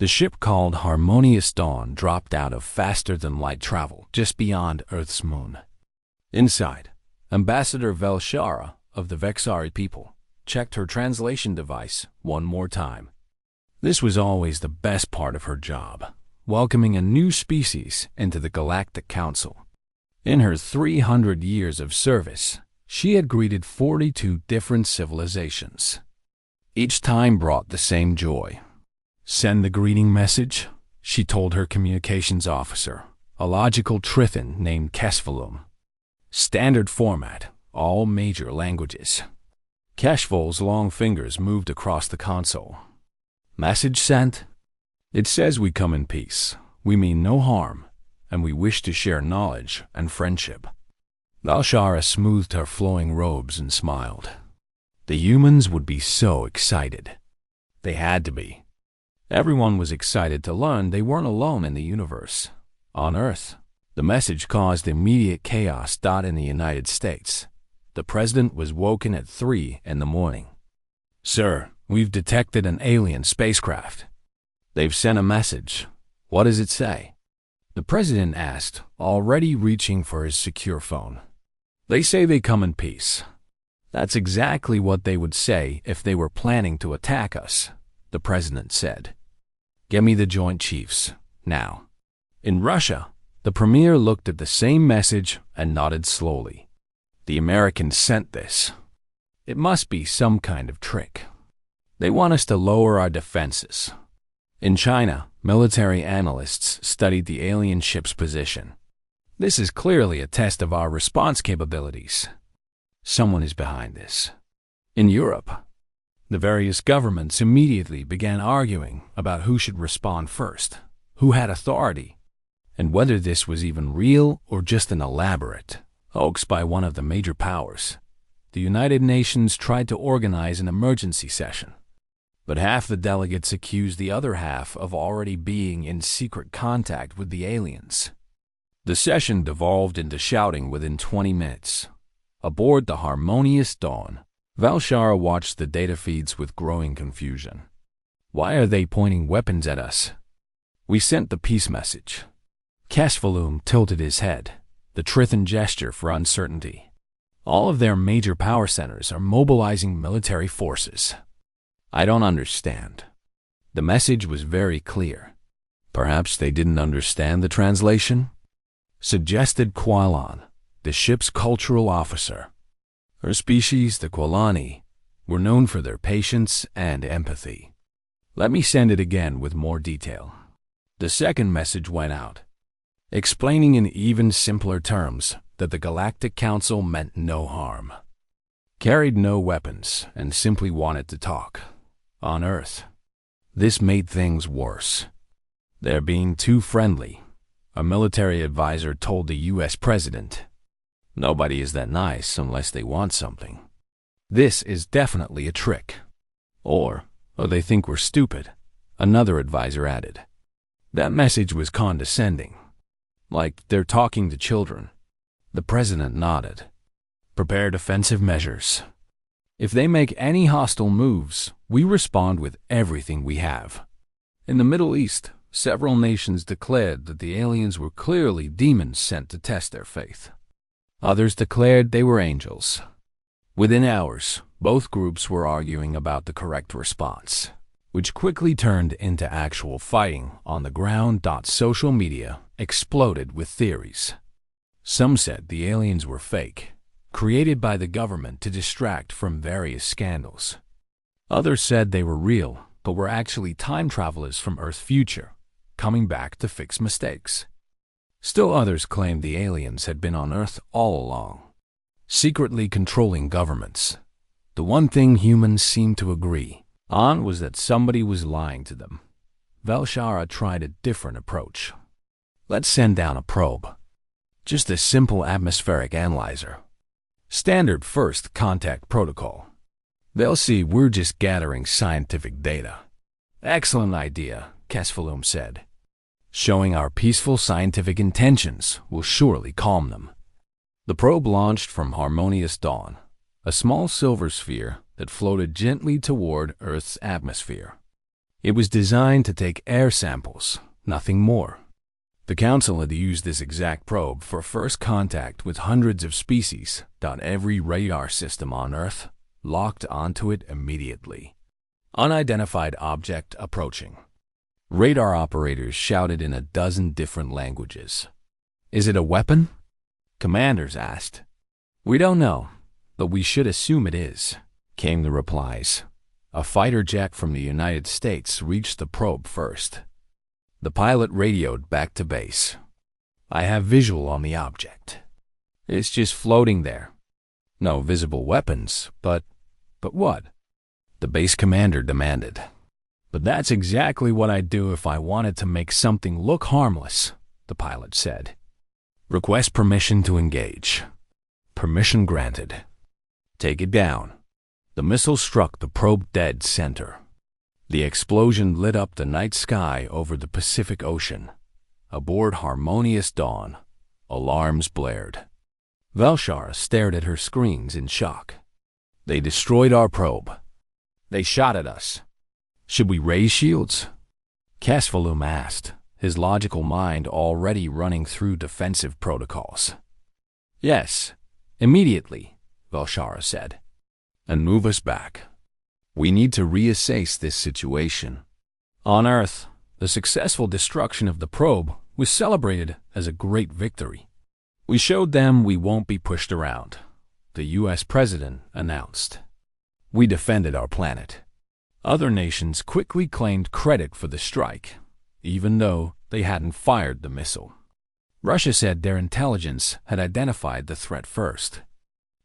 The ship called Harmonious Dawn dropped out of faster-than-light travel just beyond Earth's moon. Inside, Ambassador Velshara of the Vexari people checked her translation device one more time. This was always the best part of her job, welcoming a new species into the Galactic Council. In her 300 years of service, she had greeted 42 different civilizations. Each time brought the same joy. "Send the greeting message," she told her communications officer, a logical Trithan named Kesvalum. "Standard format, all major languages." Keshval's long fingers moved across the console. "Message sent? It says we come in peace, we mean no harm, and we wish to share knowledge and friendship." Velshara smoothed her flowing robes and smiled. The humans would be so excited. They had to be. Everyone was excited to learn they weren't alone in the universe. On Earth, the message caused immediate chaos. In the United States, the president was woken at 3 in the morning. "Sir, we've detected an alien spacecraft. They've sent a message. What does it say?" The president asked, already reaching for his secure phone. "They say they come in peace." "That's exactly what they would say if they were planning to attack us," the president said. "Get me the Joint Chiefs, now." In Russia, the premier looked at the same message and nodded slowly. "The Americans sent this. It must be some kind of trick. They want us to lower our defenses." In China, military analysts studied the alien ship's position. "This is clearly a test of our response capabilities. Someone is behind this." In Europe, the various governments immediately began arguing about who should respond first, who had authority, and whether this was even real or just an elaborate hoax by one of the major powers. The United Nations tried to organize an emergency session, but half the delegates accused the other half of already being in secret contact with the aliens. The session devolved into shouting within 20 minutes. Aboard the Harmonious Dawn, Velshara watched the data feeds with growing confusion. "Why are they pointing weapons at us?" "We sent the peace message." Kesvalum tilted his head, the Trithan gesture for uncertainty. "All of their major power centers are mobilizing military forces." "I don't understand." The message was very clear. "Perhaps they didn't understand the translation?" suggested Qualan, the ship's cultural officer. Her species, the Qualani, were known for their patience and empathy. "Let me send it again with more detail." The second message went out, explaining in even simpler terms that the Galactic Council meant no harm, carried no weapons, and simply wanted to talk. On Earth, this made things worse. "They're being too friendly," a military advisor told the U.S. president. "Nobody is that nice unless they want something. This is definitely a trick. Or they think we're stupid," another advisor added. That message was condescending, like they're talking to children. The president nodded. "Prepare defensive measures. If they make any hostile moves, we respond with everything we have." In the Middle East, several nations declared that the aliens were clearly demons sent to test their faith. Others declared they were angels. Within hours, both groups were arguing about the correct response, which quickly turned into actual fighting on the ground. Social media exploded with theories. Some said the aliens were fake, created by the government to distract from various scandals. Others said they were real, but were actually time travelers from Earth's future, coming back to fix mistakes. Still others claimed the aliens had been on Earth all along, secretly controlling governments. The one thing humans seemed to agree on was that somebody was lying to them. Velshara tried a different approach. "Let's send down a probe. Just a simple atmospheric analyzer. Standard first contact protocol. They'll see we're just gathering scientific data." "Excellent idea," Kesvalum said. "Showing our peaceful scientific intentions will surely calm them." The probe launched from Harmonious Dawn, a small silver sphere that floated gently toward Earth's atmosphere. It was designed to take air samples, nothing more. The Council had used this exact probe for first contact with hundreds of species. Every radar system on Earth locked onto it immediately. Unidentified object approaching. Radar operators shouted in a dozen different languages. Is it a weapon? Commanders asked. We don't know, but we should assume it is, came the replies. A fighter jet from the United States reached the probe first. The pilot radioed back to base. I have visual on the object. It's just floating there. No visible weapons, but what? The base commander demanded. But that's exactly what I'd do if I wanted to make something look harmless, the pilot said. Request permission to engage. Permission granted. Take it down. The missile struck the probe dead center. The explosion lit up the night sky over the Pacific Ocean. Aboard Harmonious Dawn, alarms blared. Velshara stared at her screens in shock. They destroyed our probe. They shot at us. Should we raise shields? Casvalum asked, his logical mind already running through defensive protocols. Yes, immediately, Velshara said. And move us back. We need to reassess this situation. On Earth, the successful destruction of the probe was celebrated as a great victory. We showed them we won't be pushed around, the U.S. President announced. We defended our planet. Other nations quickly claimed credit for the strike, even though they hadn't fired the missile. Russia said their intelligence had identified the threat first.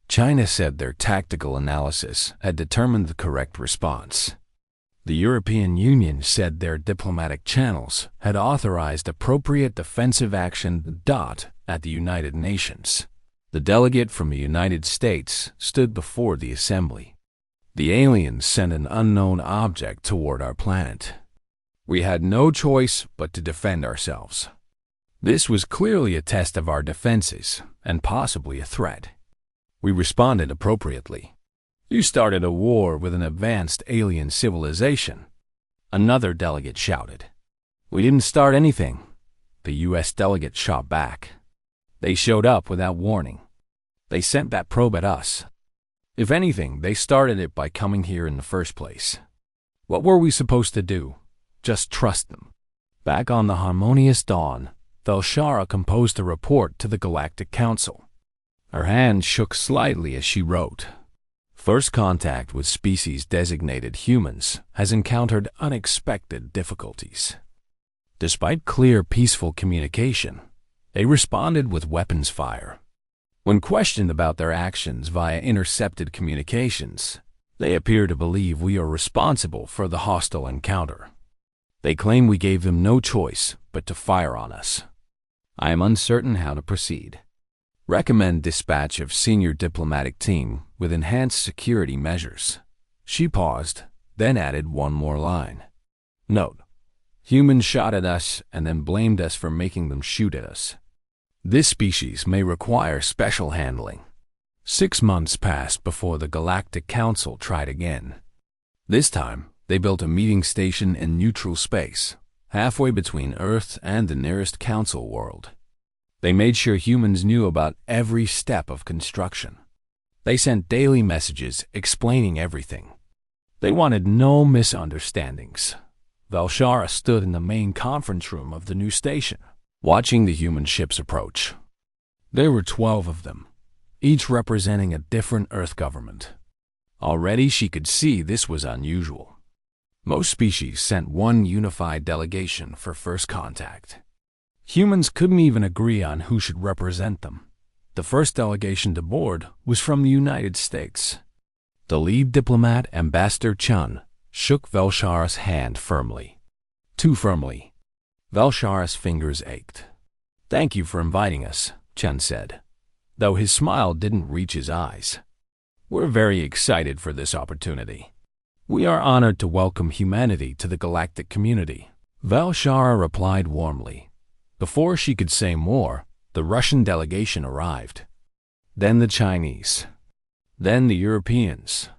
China said their tactical analysis had determined the correct response. The European Union said their diplomatic channels had authorized appropriate defensive action. At the United Nations, the delegate from the United States stood before the assembly. The aliens sent an unknown object toward our planet. We had no choice but to defend ourselves. This was clearly a test of our defenses and possibly a threat. We responded appropriately. You started a war with an advanced alien civilization, another delegate shouted. We didn't start anything, the U.S. delegate shot back. They showed up without warning. They sent that probe at us. If anything, they started it by coming here in the first place. What were we supposed to do? Just trust them. Back on the Harmonious Dawn, Velshara composed a report to the Galactic Council. Her hand shook slightly as she wrote. First contact with species-designated humans has encountered unexpected difficulties. Despite clear, peaceful communication, they responded with weapons fire. When questioned about their actions via intercepted communications, they appear to believe we are responsible for the hostile encounter. They claim we gave them no choice but to fire on us. I am uncertain how to proceed. Recommend dispatch of senior diplomatic team with enhanced security measures. She paused, then added one more line. Note: humans shot at us and then blamed us for making them shoot at us. This species may require special handling. 6 months passed before the Galactic Council tried again. This time, they built a meeting station in neutral space, halfway between Earth and the nearest Council world. They made sure humans knew about every step of construction. They sent daily messages explaining everything. They wanted no misunderstandings. Velshara stood in the main conference room of the new station, watching the human ships approach. There were 12 of them, each representing a different Earth government. Already she could see this was unusual. Most species sent one unified delegation for first contact. Humans couldn't even agree on who should represent them. The first delegation to board was from the United States. The lead diplomat, Ambassador Chun, shook Velshara's hand firmly. Too firmly. Velshara's fingers ached. Thank you for inviting us, Chun said, though his smile didn't reach his eyes. We're very excited for this opportunity. We are honored to welcome humanity to the galactic community. Velshara replied warmly. Before she could say more, the Russian delegation arrived. Then the Chinese. Then the Europeans.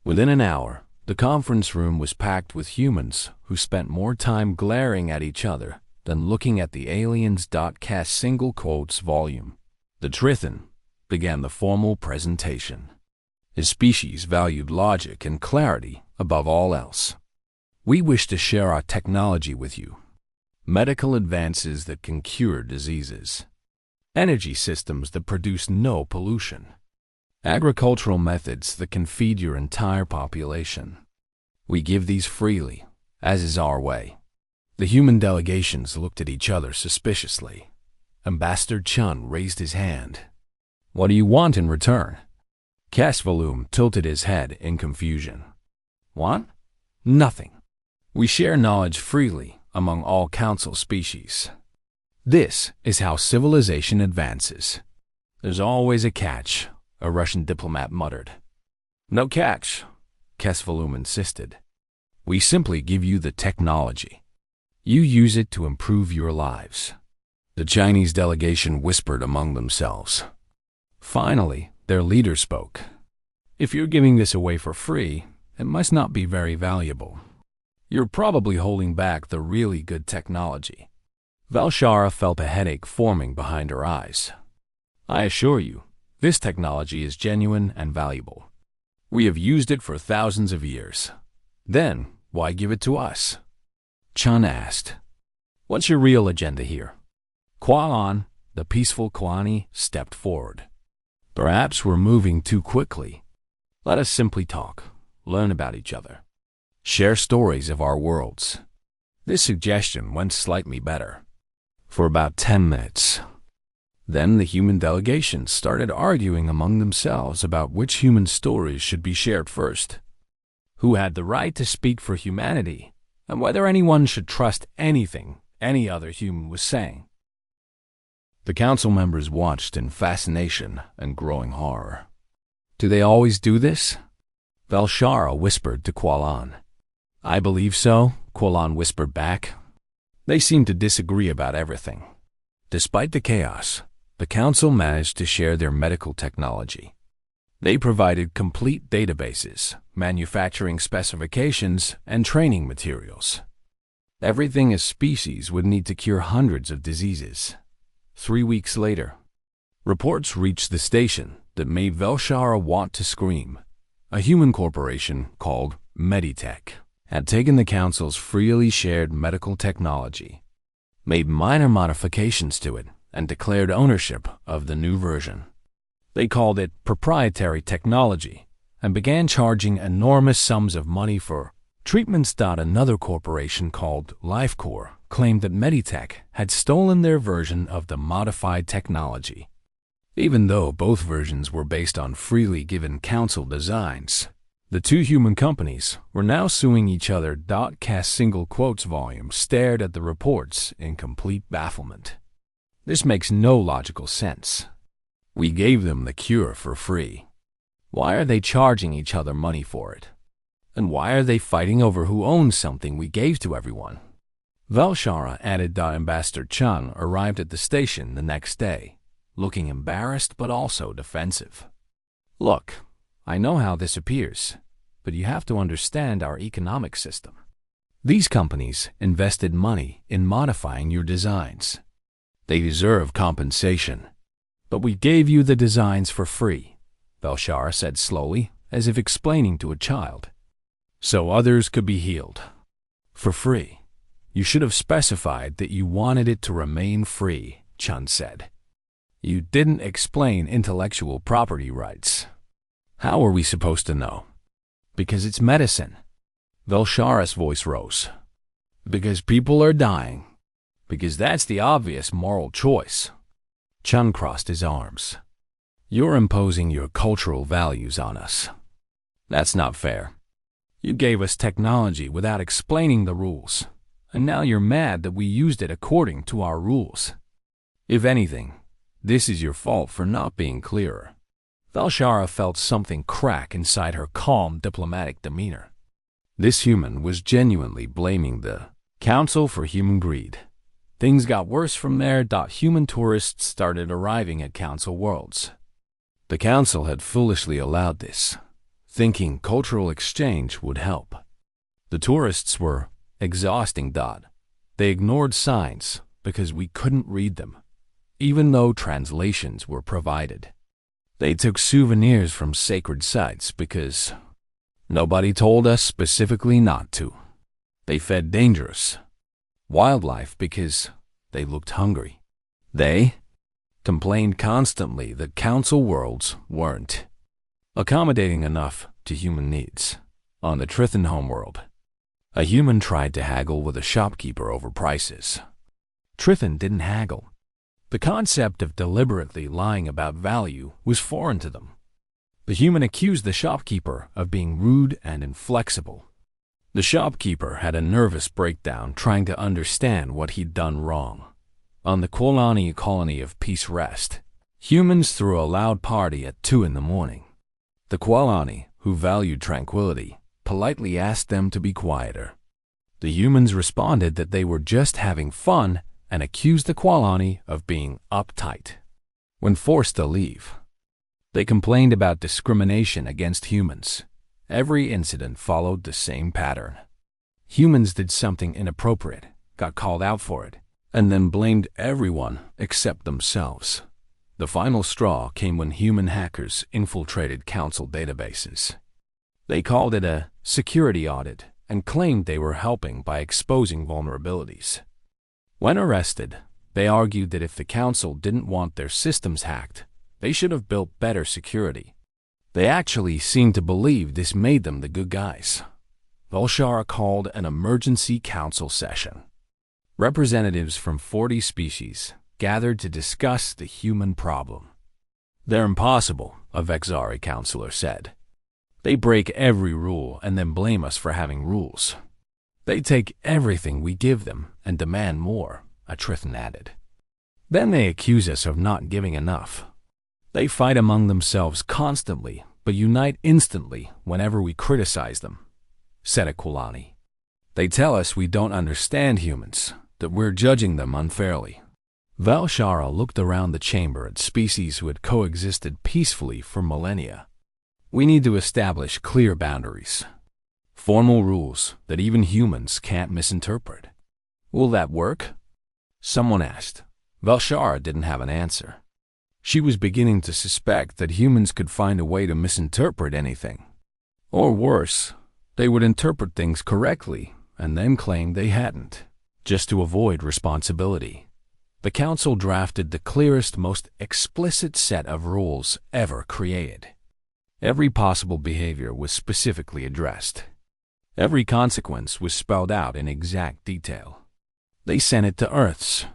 Within an hour, the conference room was packed with humans who spent more time glaring at each other than looking at the aliens. Cast single quotes volume. The Trithan began the formal presentation. His species valued logic and clarity above all else. We wish to share our technology with you. Medical advances that can cure diseases. Energy systems that produce no pollution. Agricultural methods that can feed your entire population. We give these freely, as is our way. The human delegations looked at each other suspiciously. Ambassador Chun raised his hand. What do you want in return? Casvalum tilted his head in confusion. What? Nothing. We share knowledge freely among all council species. This is how civilization advances. There's always a catch, a Russian diplomat muttered. No catch, Casvalum insisted. We simply give you the technology. You use it to improve your lives. The Chinese delegation whispered among themselves. Finally, their leader spoke. If you're giving this away for free, it must not be very valuable. You're probably holding back the really good technology. Valshara felt a headache forming behind her eyes. I assure you, this technology is genuine and valuable. We have used it for thousands of years. Then, why give it to us? Chun asked. What's your real agenda here? Kuan, the peaceful Kuani, stepped forward. Perhaps we're moving too quickly. Let us simply talk, learn about each other, share stories of our worlds. This suggestion went slightly better. For about 10 minutes. Then the human delegation started arguing among themselves about which human stories should be shared first, who had the right to speak for humanity, and whether anyone should trust anything any other human was saying. The council members watched in fascination and growing horror. Do they always do this? Valshara whispered to Kualan. I believe so, Kualan whispered back. They seemed to disagree about everything. Despite the chaos, the council managed to share their medical technology. They provided complete databases, manufacturing specifications, and training materials. Everything a species would need to cure hundreds of diseases. 3 weeks later, reports reached the station that made Velshara want to scream. A human corporation called Meditech had taken the council's freely shared medical technology, made minor modifications to it, and declared ownership of the new version. They called it proprietary technology and began charging enormous sums of money for treatments. Another corporation called LifeCore claimed that Meditech had stolen their version of the modified technology. Even though both versions were based on freely given council designs, the two human companies were now suing each other. Cast single quotes volume stared at the reports in complete bafflement. This makes no logical sense. We gave them the cure for free. Why are they charging each other money for it? And why are they fighting over who owns something we gave to everyone? Valshara added. Ambassador Chun arrived at the station the next day, looking embarrassed but also defensive. Look, I know how this appears, but you have to understand our economic system. These companies invested money in modifying your designs. They deserve compensation. But we gave you the designs for free, Valshara said slowly, as if explaining to a child, so others could be healed. For free. You should have specified that you wanted it to remain free, Chun said. You didn't explain intellectual property rights. How are we supposed to know? Because it's medicine. Valshara's voice rose. Because people are dying. Because that's the obvious moral choice. Chun crossed his arms. You're imposing your cultural values on us. That's not fair. You gave us technology without explaining the rules, and now you're mad that we used it according to our rules. If anything, this is your fault for not being clearer. Valshara felt something crack inside her calm, diplomatic demeanor. This human was genuinely blaming the Council for human greed. Things got worse from there. Human tourists started arriving at Council worlds. The Council had foolishly allowed this, thinking cultural exchange would help. The tourists were exhausting. They ignored signs because we couldn't read them, even though translations were provided. They took souvenirs from sacred sites because nobody told us specifically not to. They fed dangerous wildlife because they looked hungry. They complained constantly that council worlds weren't accommodating enough to human needs. On the Trithan homeworld, a human tried to haggle with a shopkeeper over prices. Trithan didn't haggle. The concept of deliberately lying about value was foreign to them. The human accused the shopkeeper of being rude and inflexible. The shopkeeper had a nervous breakdown trying to understand what he'd done wrong. On the Kwalani colony of Peace Rest, humans threw a loud party at 2 in the morning. The Kwalani, who valued tranquility, politely asked them to be quieter. The humans responded that they were just having fun and accused the Kwalani of being uptight. When forced to leave, they complained about discrimination against humans. Every incident followed the same pattern. Humans did something inappropriate, got called out for it, and then blamed everyone except themselves. The final straw came when human hackers infiltrated council databases. They called it a security audit and claimed they were helping by exposing vulnerabilities. When arrested, they argued that if the council didn't want their systems hacked, they should have built better security. They actually seemed to believe this made them the good guys. Velshara called an emergency council session. Representatives from 40 species gathered to discuss the human problem. "They're impossible," a Vexari counselor said. "They break every rule and then blame us for having rules. They take everything we give them and demand more," a Trithan added. "Then they accuse us of not giving enough. They fight among themselves constantly, but unite instantly whenever we criticize them," said a Kulani. "They tell us we don't understand humans, that we're judging them unfairly." Valshara looked around the chamber at species who had coexisted peacefully for millennia. "We need to establish clear boundaries. Formal rules that even humans can't misinterpret." "Will that work?" someone asked. Valshara didn't have an answer. She was beginning to suspect that humans could find a way to misinterpret anything. Or worse, they would interpret things correctly and then claim they hadn't, just to avoid responsibility. The council drafted the clearest, most explicit set of rules ever created. Every possible behavior was specifically addressed. Every consequence was spelled out in exact detail. They sent it to Earth's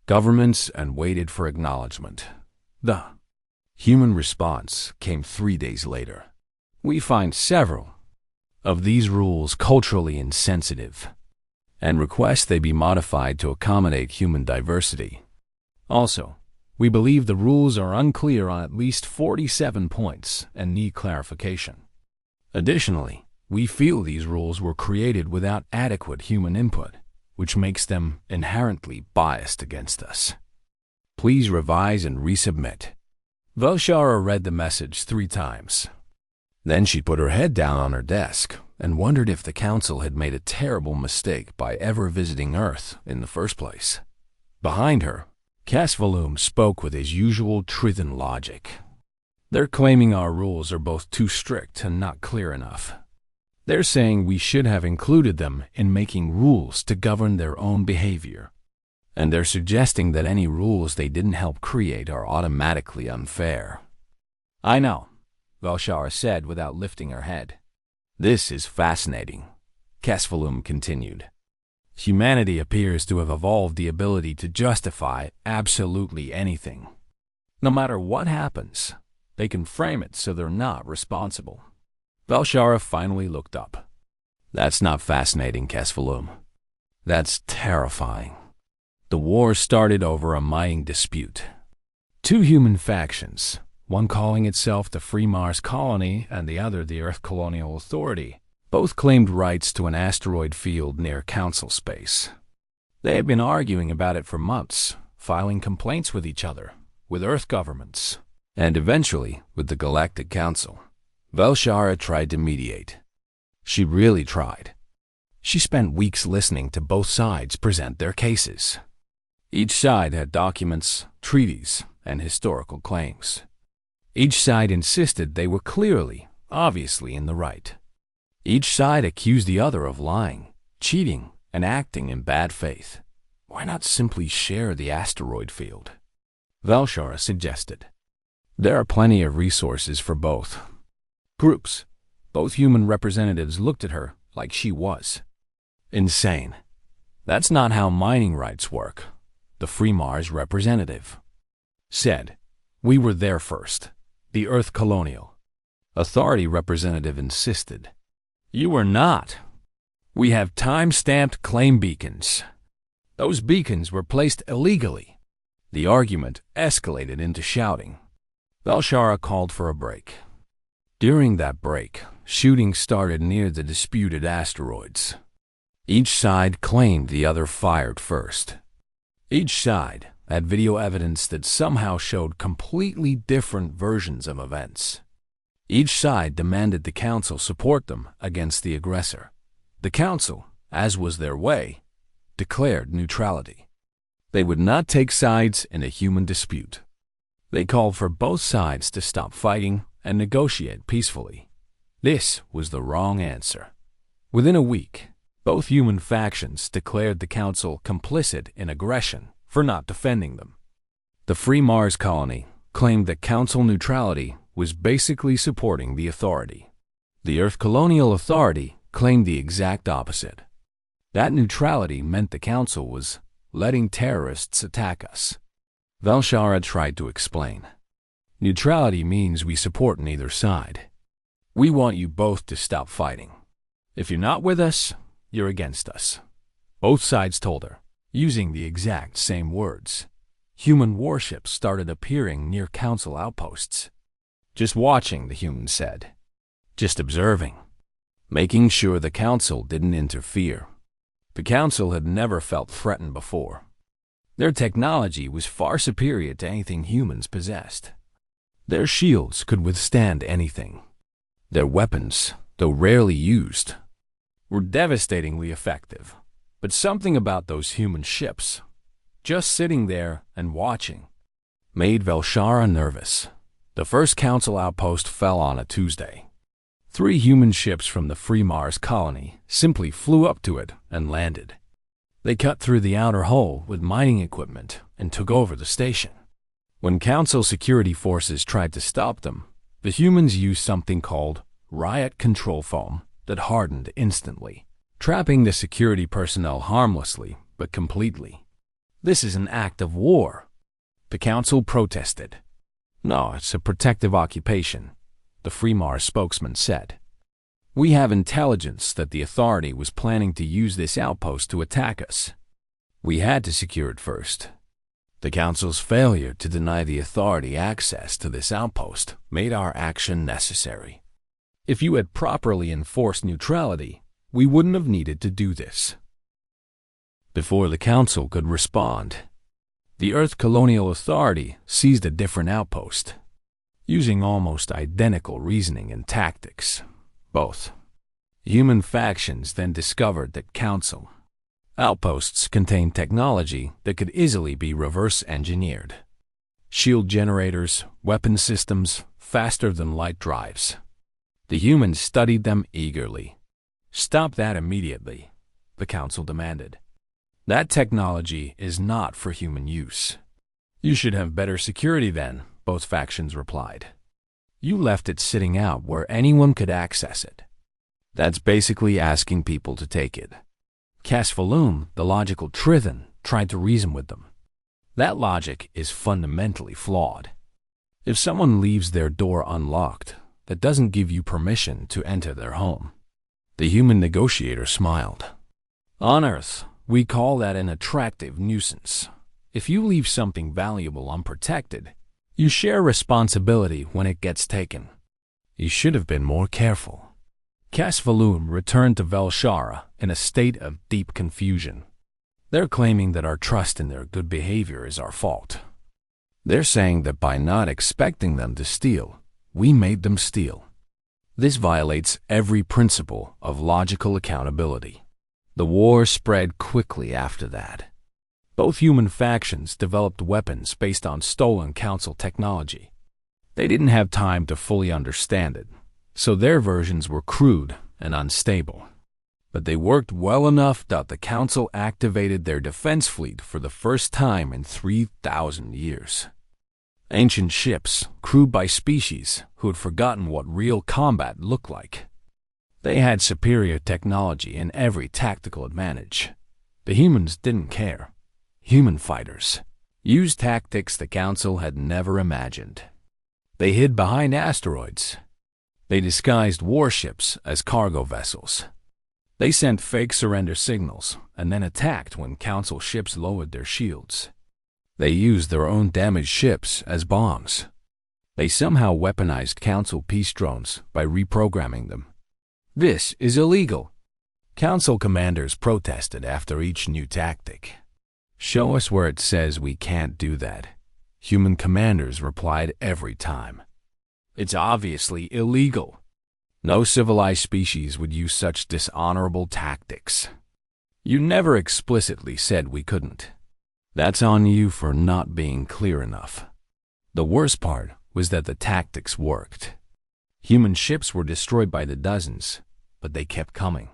governments and waited for acknowledgement. The human response came 3 days later. "We find several of these rules culturally insensitive and request they be modified to accommodate human diversity. Also, we believe the rules are unclear on at least 47 points and need clarification. Additionally, we feel these rules were created without adequate human input, which makes them inherently biased against us. Please revise and resubmit." Velshara read the message 3 times. Then she put her head down on her desk and wondered if the council had made a terrible mistake by ever visiting Earth in the first place. Behind her, Casvalum spoke with his usual Trithan logic. "They're claiming our rules are both too strict and not clear enough. They're saying we should have included them in making rules to govern their own behavior. And they're suggesting that any rules they didn't help create are automatically unfair." "I know," Velshara said without lifting her head. "This is fascinating," Casvalum continued. "Humanity appears to have evolved the ability to justify absolutely anything. No matter what happens, they can frame it so they're not responsible." Velshara finally looked up. "That's not fascinating, Casvalum. That's terrifying." The war started over a mining dispute. 2 human factions, one calling itself the Free Mars Colony and the other the Earth Colonial Authority, both claimed rights to an asteroid field near Council space. They had been arguing about it for months, filing complaints with each other, with Earth governments, and eventually with the Galactic Council. Velshara tried to mediate. She really tried. She spent weeks listening to both sides present their cases. Each side had documents, treaties, and historical claims. Each side insisted they were clearly, obviously in the right. Each side accused the other of lying, cheating, and acting in bad faith. Why not simply share the asteroid field? Velshara suggested. There are plenty of resources for both groups. Both human representatives looked at her like she was insane. That's not how mining rights work, the Free Mars representative said. We were there first, the Earth Colonial Authority representative insisted. You were not. We have time-stamped claim beacons. Those beacons were placed illegally. The argument escalated into shouting. Velshara called for a break. During that break, shooting started near the disputed asteroids. Each side claimed the other fired first. Each side had video evidence that somehow showed completely different versions of events. Each side demanded the Council support them against the aggressor. The Council, as was their way, declared neutrality. They would not take sides in a human dispute. They called for both sides to stop fighting and negotiate peacefully. This was the wrong answer. Within a week, both human factions declared the Council complicit in aggression for not defending them. The Free Mars colony claimed that Council neutrality was basically supporting the Authority. The Earth Colonial Authority claimed the exact opposite. That neutrality meant the Council was letting terrorists attack us. Velshara tried to explain. Neutrality means we support neither side. We want you both to stop fighting. If you're not with us, you're against us. Both sides told her, using the exact same words. Human warships started appearing near Council outposts. Just watching, the humans said. Just observing. Making sure the Council didn't interfere. The Council had never felt threatened before. Their technology was far superior to anything humans possessed. Their shields could withstand anything. Their weapons, though rarely used, were devastatingly effective. But something about those human ships, just sitting there and watching, made Velshara nervous. The first Council outpost fell on a Tuesday. 3 human ships from the Free Mars colony simply flew up to it and landed. They cut through the outer hull with mining equipment and took over the station. When Council security forces tried to stop them, the humans used something called riot control foam that hardened instantly, trapping the security personnel harmlessly but completely. This is an act of war. The Council protested. No, it's a protective occupation, the Free Mars spokesman said. We have intelligence that the Authority was planning to use this outpost to attack us. We had to secure it first. The Council's failure to deny the Authority access to this outpost made our action necessary. If you had properly enforced neutrality, we wouldn't have needed to do this. Before the Council could respond, the Earth Colonial Authority seized a different outpost, using almost identical reasoning and tactics. Both human factions then discovered that Council outposts contained technology that could easily be reverse-engineered. Shield generators, weapon systems, faster-than-light drives. The humans studied them eagerly. Stop that immediately, the Council demanded. That technology is not for human use. You should have better security then, both factions replied. You left it sitting out where anyone could access it. That's basically asking people to take it. Casfaloom, the logical Trithan, tried to reason with them. That logic is fundamentally flawed. If someone leaves their door unlocked, that doesn't give you permission to enter their home. The human negotiator smiled. On Earth, we call that an attractive nuisance. If you leave something valuable unprotected, you share responsibility when it gets taken. You should have been more careful. Casfaloom returned to Velshara in a state of deep confusion. They're claiming that our trust in their good behavior is our fault. They're saying that by not expecting them to steal, we made them steal. This violates every principle of logical accountability. The war spread quickly after that. Both human factions developed weapons based on stolen Council technology. They didn't have time to fully understand it, so their versions were crude and unstable. But they worked well enough that the Council activated their defense fleet for the first time in 3,000 years. Ancient ships, crewed by species who had forgotten what real combat looked like. They had superior technology and every tactical advantage. The humans didn't care. Human fighters used tactics the Council had never imagined. They hid behind asteroids. They disguised warships as cargo vessels. They sent fake surrender signals and then attacked when Council ships lowered their shields. They used their own damaged ships as bombs. They somehow weaponized Council peace drones by reprogramming them. This is illegal. Council commanders protested after each new tactic. Show us where it says we can't do that. Human commanders replied every time. It's obviously illegal. No civilized species would use such dishonorable tactics. You never explicitly said we couldn't. That's on you for not being clear enough. The worst part was that the tactics worked. Human ships were destroyed by the dozens, but they kept coming.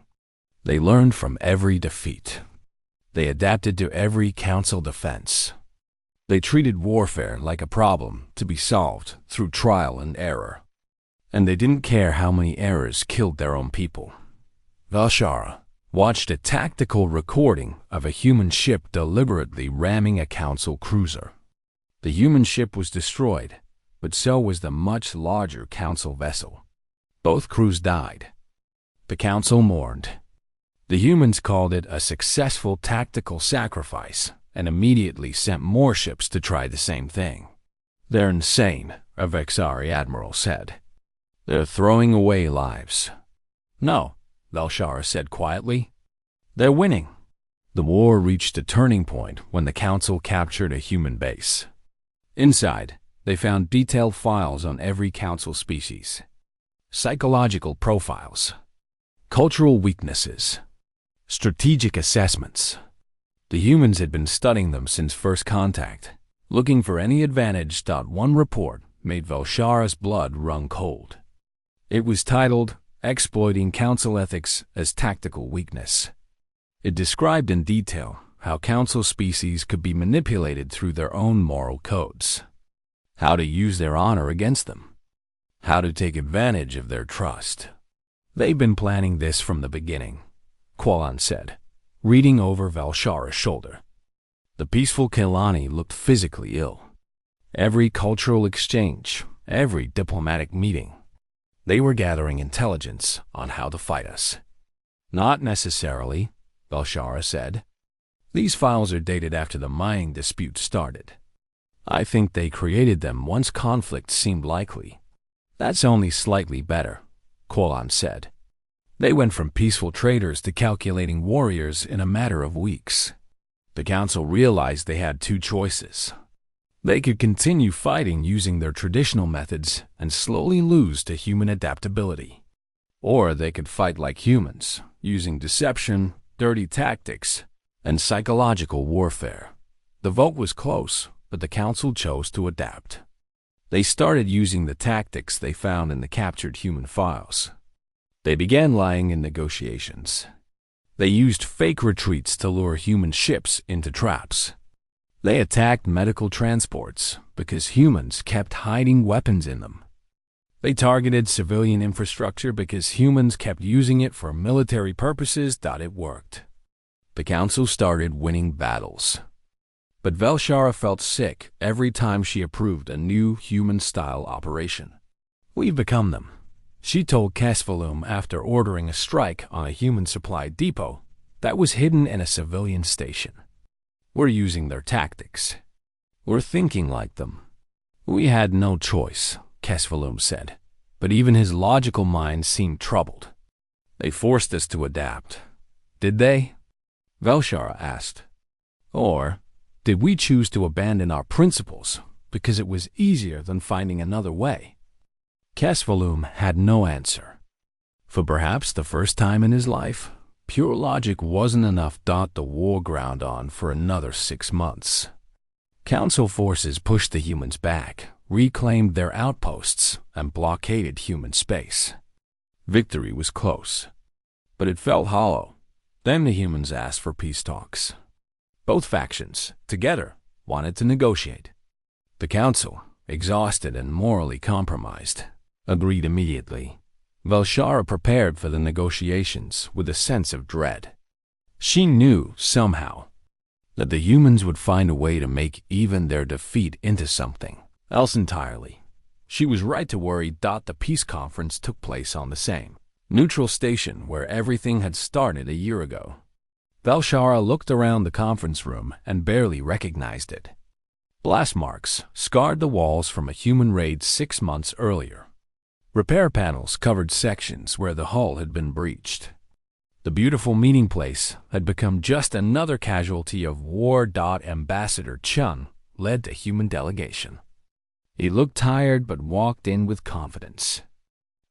They learned from every defeat. They adapted to every Council defense. They treated warfare like a problem to be solved through trial and error. And they didn't care how many errors killed their own people. Valshara watched a tactical recording of a human ship deliberately ramming a Council cruiser. The human ship was destroyed, but so was the much larger Council vessel. Both crews died. The Council mourned. The humans called it a successful tactical sacrifice and immediately sent more ships to try the same thing. They're insane, a Vexari admiral said. They're throwing away lives. No, Valshara said quietly. They're winning. The war reached a turning point when the Council captured a human base. Inside, they found detailed files on every Council species. Psychological profiles. Cultural weaknesses. Strategic assessments. The humans had been studying them since first contact, looking for any advantage. One report made Valshara's blood run cold. It was titled, Exploiting Council Ethics as Tactical Weakness. It described in detail how Council species could be manipulated through their own moral codes, how to use their honor against them, how to take advantage of their trust. They've been planning this from the beginning, Qualan said, reading over Valshara's shoulder. The peaceful Kelani looked physically ill. Every cultural exchange, every diplomatic meeting, they were gathering intelligence on how to fight us. Not necessarily, Valshara said. These files are dated after the mining dispute started. I think they created them once conflict seemed likely. That's only slightly better, Qualan said. They went from peaceful traders to calculating warriors in a matter of weeks. The Council realized they had two choices. They could continue fighting using their traditional methods and slowly lose to human adaptability. Or they could fight like humans, using deception, dirty tactics, and psychological warfare. The vote was close, but the Council chose to adapt. They started using the tactics they found in the captured human files. They began lying in negotiations. They used fake retreats to lure human ships into traps. They attacked medical transports because humans kept hiding weapons in them. They targeted civilian infrastructure because humans kept using it for military purposes. It worked. The Council started winning battles. But Valshara felt sick every time she approved a new human-style operation. We've become them, she told Kesvalum after ordering a strike on a human supply depot that was hidden in a civilian station. We're using their tactics. We're thinking like them. We had no choice, Kesvalum said, but even his logical mind seemed troubled. They forced us to adapt. Did they? Valshara asked. Or did we choose to abandon our principles because it was easier than finding another way? Kesvalum had no answer. For perhaps the first time in his life, Pure logic wasn't enough. The war ground on for another 6 months. Council forces pushed the humans back, reclaimed their outposts, and blockaded human space. Victory was close, but it felt hollow. Then the humans asked for peace talks. Both factions, together, wanted to negotiate. The council, exhausted and morally compromised, agreed immediately. Velshara prepared for the negotiations with a sense of dread. She knew, somehow, that the humans would find a way to make even their defeat into something else entirely. She was right to worry. The peace conference took place on the same neutral station where everything had started a year ago. Velshara looked around the conference room and barely recognized it. Blast marks scarred the walls from a human raid 6 months earlier. Repair panels covered sections where the hull had been breached. The beautiful meeting place had become just another casualty of war. Ambassador Chun led the human delegation. He looked tired but walked in with confidence.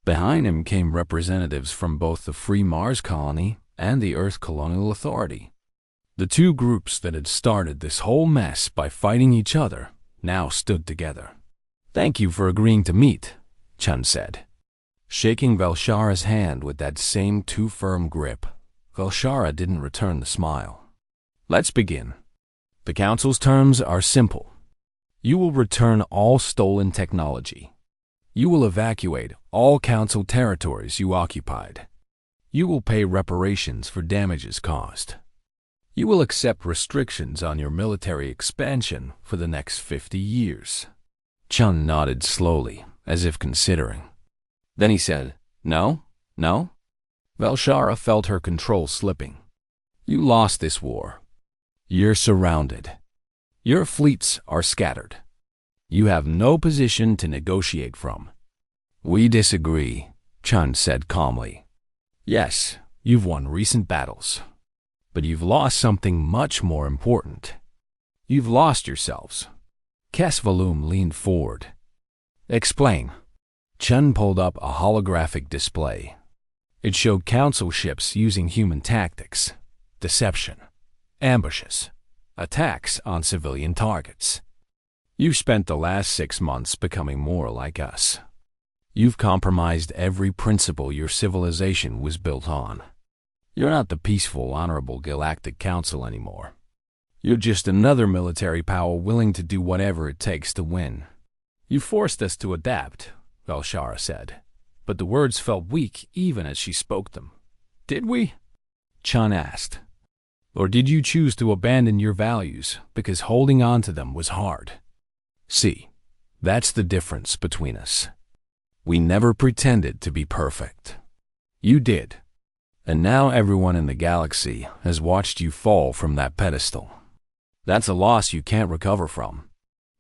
Behind him came representatives from both the Free Mars Colony and the Earth Colonial Authority. The two groups that had started this whole mess by fighting each other now stood together. "Thank you for agreeing to meet," Chun said, shaking Velshara's hand with that same too firm grip. Velshara didn't return the smile. "Let's begin. The Council's terms are simple. You will return all stolen technology. You will evacuate all Council territories you occupied. You will pay reparations for damages caused. You will accept restrictions on your military expansion for the next 50 years. Chun nodded slowly, as if considering. Then he said, "No? No?" Velshara felt her control slipping. "You lost this war. You're surrounded. Your fleets are scattered. You have no position to negotiate from." "We disagree," Chun said calmly. "Yes, you've won recent battles, but you've lost something much more important. You've lost yourselves." Kesvalum leaned forward. "Explain." Chun pulled up a holographic display. It showed Council ships using human tactics, deception, ambushes, attacks on civilian targets. You've spent the last 6 months becoming more like us. You've compromised every principle your civilization was built on. You're not the peaceful, honorable Galactic Council anymore. You're just another military power willing to do whatever it takes to win. You forced us to adapt, Velshara said, but the words felt weak even as she spoke them. "Did we?" Chun asked. "Or did you choose to abandon your values because holding on to them was hard?" "See, that's the difference between us. We never pretended to be perfect. You did. And now everyone in the galaxy has watched you fall from that pedestal. That's a loss you can't recover from."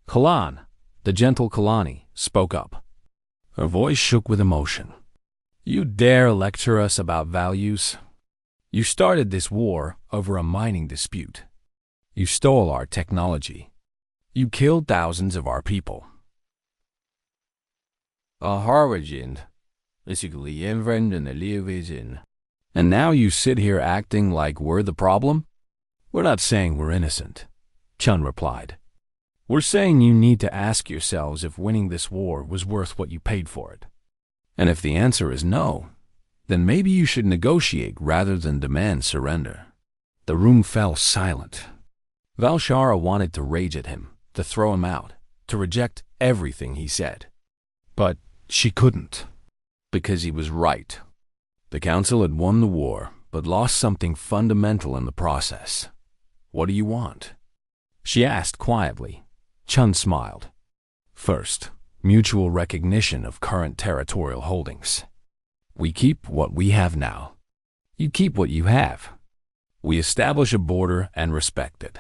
Kalan, the gentle Kalani, spoke up. Her voice shook with emotion. "You dare lecture us about values? You started this war over a mining dispute. You stole our technology. You killed thousands of our people. And now you sit here acting like we're the problem? We're not saying we're innocent," Chun replied. "We're saying you need to ask yourselves if winning this war was worth what you paid for it. And if the answer is no, then maybe you should negotiate rather than demand surrender." The room fell silent. Velshara wanted to rage at him, to throw him out, to reject everything he said. But she couldn't, because he was right. The Council had won the war, but lost something fundamental in the process. "What do you want?" she asked quietly. Chun smiled. "First, mutual recognition of current territorial holdings. We keep what we have now. You keep what you have. We establish a border and respect it."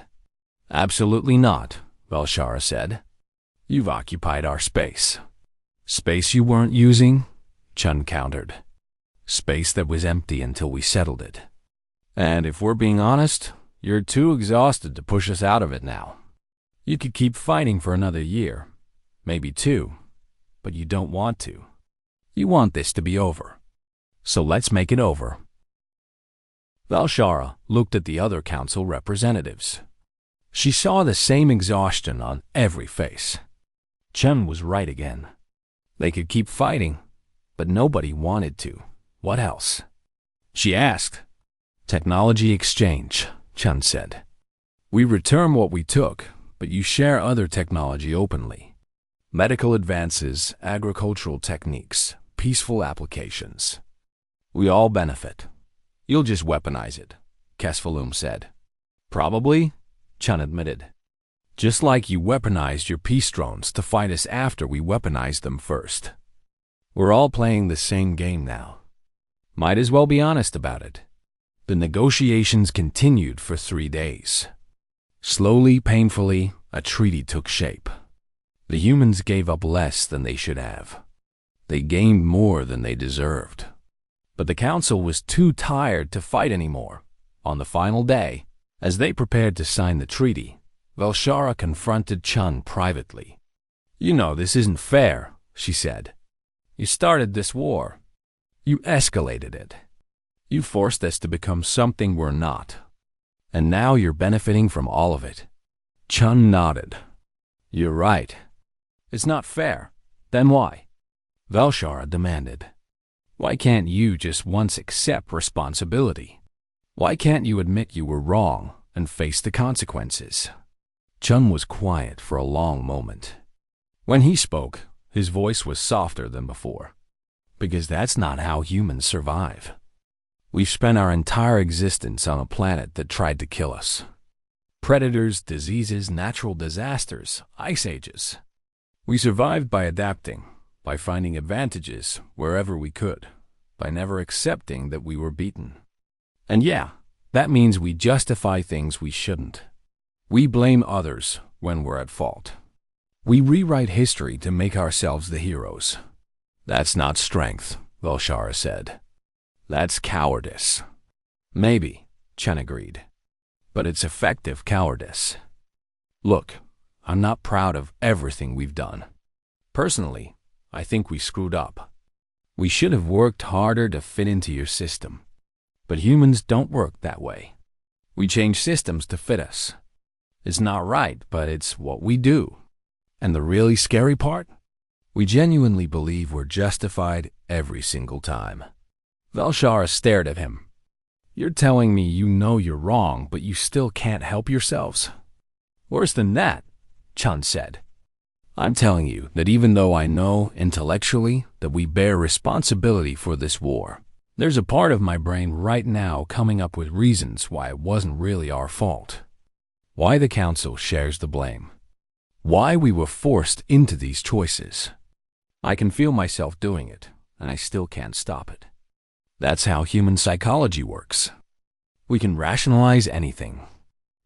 "Absolutely not," Velshara said. "You've occupied our space." "Space you weren't using?" Chun countered. "Space that was empty until we settled it. And if we're being honest, you're too exhausted to push us out of it now. You could keep fighting for another year, maybe 2, but you don't want to. You want this to be over. So let's make it over." Valshara looked at the other council representatives. She saw the same exhaustion on every face. Chen was right again. They could keep fighting, but nobody wanted to. What else? She asked. Technology exchange, Chen said. We return what we took, but you share other technology openly. Medical advances, agricultural techniques, peaceful applications. We all benefit. You'll just weaponize it, Kesvalum said. Probably, Chen admitted. Just like you weaponized your peace drones to fight us after we weaponized them first. We're all playing the same game now. Might as well be honest about it. The negotiations continued for 3 days. Slowly, painfully, a treaty took shape. The humans gave up less than they should have. They gained more than they deserved. But the council was too tired to fight anymore. On the final day, as they prepared to sign the treaty, Valshara confronted Chen privately. You know this isn't fair, she said. You started this war. You escalated it. You forced us to become something we're not. And now you're benefiting from all of it. Chen nodded. You're right. It's not fair. Then why? Valshara demanded. Why can't you just once accept responsibility? Why can't you admit you were wrong and face the consequences? Chen was quiet for a long moment. When he spoke, his voice was softer than before. Because that's not how humans survive. We've spent our entire existence on a planet that tried to kill us. Predators, diseases, natural disasters, ice ages. We survived by adapting, by finding advantages wherever we could, by never accepting that we were beaten. And yeah, that means we justify things we shouldn't. We blame others when we're at fault. We rewrite history to make ourselves the heroes. That's not strength, Valshara said. That's cowardice. Maybe, Chen agreed. But it's effective cowardice. Look, I'm not proud of everything we've done. Personally, I think we screwed up. We should have worked harder to fit into your system. But humans don't work that way. We change systems to fit us. It's not right, but it's what we do. And the really scary part? We genuinely believe we're justified every single time. Valshara stared at him. You're telling me you know you're wrong, but you still can't help yourselves? Worse than that, Chen said. I'm telling you that even though I know intellectually that we bear responsibility for this war, there's a part of my brain right now coming up with reasons why it wasn't really our fault. Why the council shares the blame. Why we were forced into these choices. I can feel myself doing it, and I still can't stop it. That's how human psychology works. We can rationalize anything.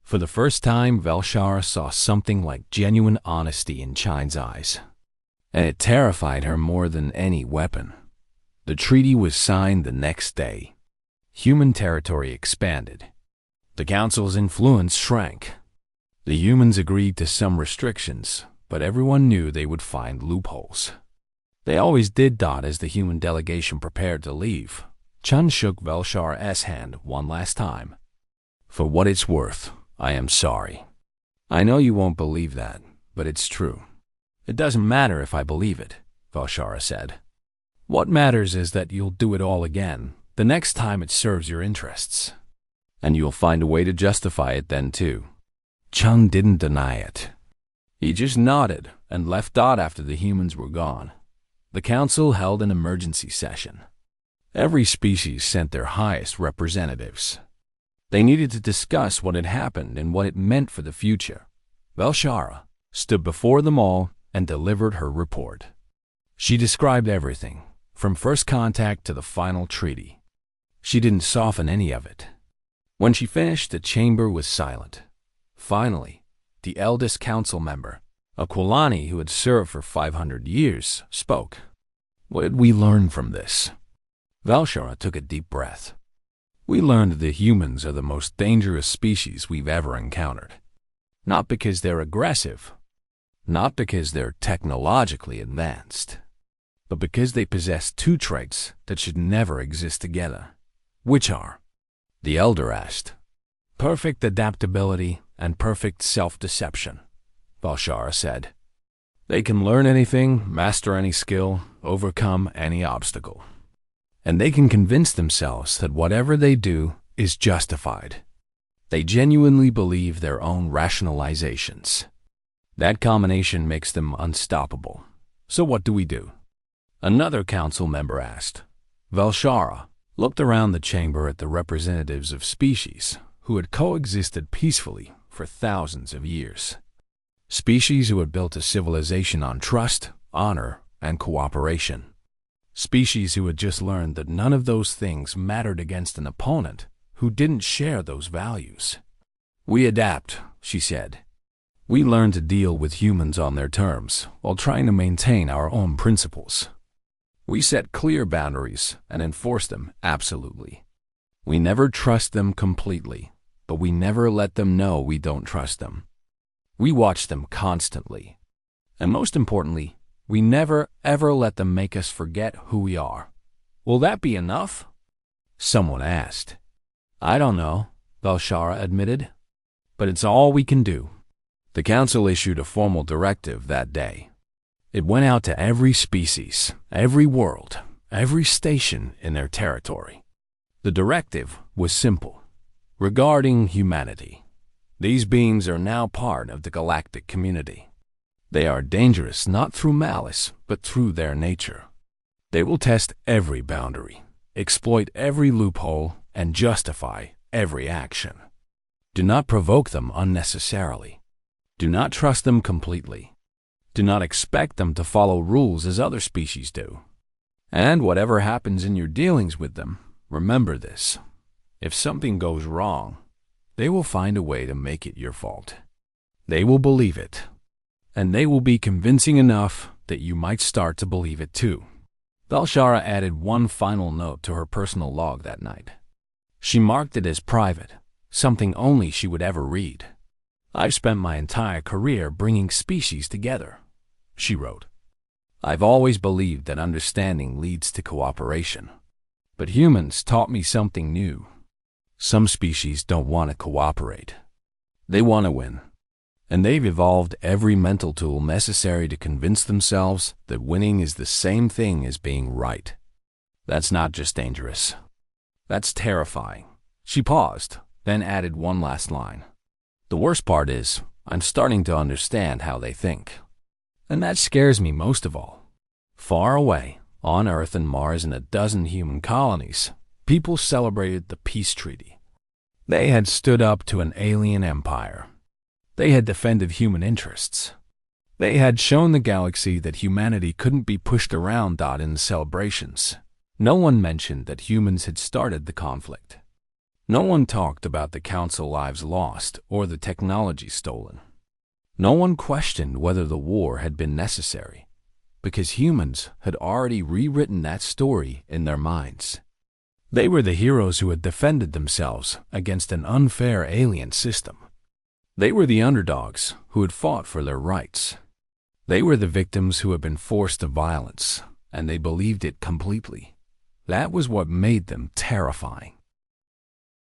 For the first time, Valshara saw something like genuine honesty in Chen's eyes. And it terrified her more than any weapon. The treaty was signed the next day. Human territory expanded. The council's influence shrank. The humans agreed to some restrictions, but everyone knew they would find loopholes. They always did. As the human delegation prepared to leave, Chen shook Valshara's hand one last time. For what it's worth, I am sorry. I know you won't believe that, but it's true. It doesn't matter if I believe it, Valshara said. What matters is that you'll do it all again, the next time it serves your interests. And you'll find a way to justify it then too. Chen didn't deny it. He just nodded and left after the humans were gone. The council held an emergency session. Every species sent their highest representatives. They needed to discuss what had happened and what it meant for the future. Valshara stood before them all and delivered her report. She described everything, from first contact to the final treaty. She didn't soften any of it. When she finished, the chamber was silent. Finally, the eldest council member, a Kulani who had served for 500 years, spoke. What did we learn from this? Valshara took a deep breath. We learned that humans are the most dangerous species we've ever encountered. Not because they're aggressive, not because they're technologically advanced, but because they possess two traits that should never exist together, which are The elder asked. Perfect adaptability and perfect self-deception, Valshara said. They can learn anything, master any skill, overcome any obstacle. And they can convince themselves that whatever they do is justified. They genuinely believe their own rationalizations. That combination makes them unstoppable. So what do we do? Another council member asked. Valshara looked around the chamber at the representatives of species who had coexisted peacefully for thousands of years. Species who had built a civilization on trust, honor, and cooperation. Species who had just learned that none of those things mattered against an opponent who didn't share those values. We adapt, she said. We learn to deal with humans on their terms while trying to maintain our own principles. We set clear boundaries and enforce them absolutely. We never trust them completely, but we never let them know we don't trust them. We watch them constantly. And most importantly, we never ever let them make us forget who we are. Will that be enough? Someone asked. I don't know, Valshara admitted, but it's all we can do. The council issued a formal directive that day. It went out to every species, every world, every station in their territory. The directive was simple. Regarding humanity, these beings are now part of the galactic community. They are dangerous not through malice, but through their nature. They will test every boundary, exploit every loophole, and justify every action. Do not provoke them unnecessarily. Do not trust them completely. Do not expect them to follow rules as other species do. And whatever happens in your dealings with them, remember this. If something goes wrong, they will find a way to make it your fault. They will believe it. And they will be convincing enough that you might start to believe it too. Valshara added one final note to her personal log that night. She marked it as private, something only she would ever read. I've spent my entire career bringing species together, she wrote. I've always believed that understanding leads to cooperation. But humans taught me something new. Some species don't want to cooperate. They want to win. And they've evolved every mental tool necessary to convince themselves that winning is the same thing as being right. That's not just dangerous. That's terrifying. She paused, then added one last line. The worst part is, I'm starting to understand how they think. And that scares me most of all. Far away, on Earth and Mars in a dozen human colonies, people celebrated the peace treaty. They had stood up to an alien empire. They had defended human interests. They had shown the galaxy that humanity couldn't be pushed around in the celebrations. No one mentioned that humans had started the conflict. No one talked about the council lives lost or the technology stolen. No one questioned whether the war had been necessary, because humans had already rewritten that story in their minds. They were the heroes who had defended themselves against an unfair alien system. They were the underdogs who had fought for their rights. They were the victims who had been forced to violence, and they believed it completely. That was what made them terrifying.